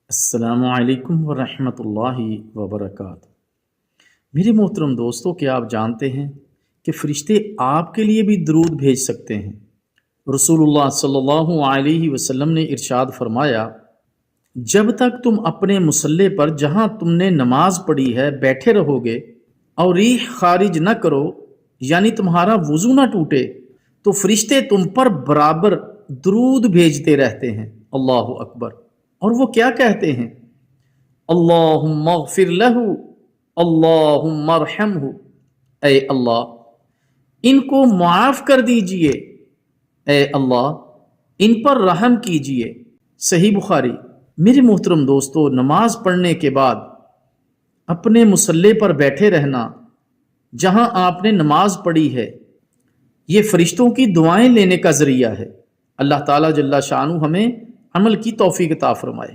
السلام علیکم ورحمۃ اللہ وبرکاتہ۔ میرے محترم دوستو، کیا آپ جانتے ہیں کہ فرشتے آپ کے لیے بھی درود بھیج سکتے ہیں؟ رسول اللہ صلی اللہ علیہ وسلم نے ارشاد فرمایا، جب تک تم اپنے مصلی پر جہاں تم نے نماز پڑھی ہے بیٹھے رہو گے اور ریح خارج نہ کرو، یعنی تمہارا وضو نہ ٹوٹے، تو فرشتے تم پر برابر درود بھیجتے رہتے ہیں۔ اللہ اکبر۔ اور وہ کیا کہتے ہیں؟ اللہم اغفر لہ، اللہم ارحمہ، اے اللہ ان کو معاف کر دیجئے، اے اللہ ان پر رحم کیجئے۔ صحیح بخاری۔ میرے محترم دوستو، نماز پڑھنے کے بعد اپنے مصلی پر بیٹھے رہنا جہاں آپ نے نماز پڑھی ہے، یہ فرشتوں کی دعائیں لینے کا ذریعہ ہے۔ اللہ تعالیٰ جل شانہ ہمیں عمل کی توفیق عطا فرمائے۔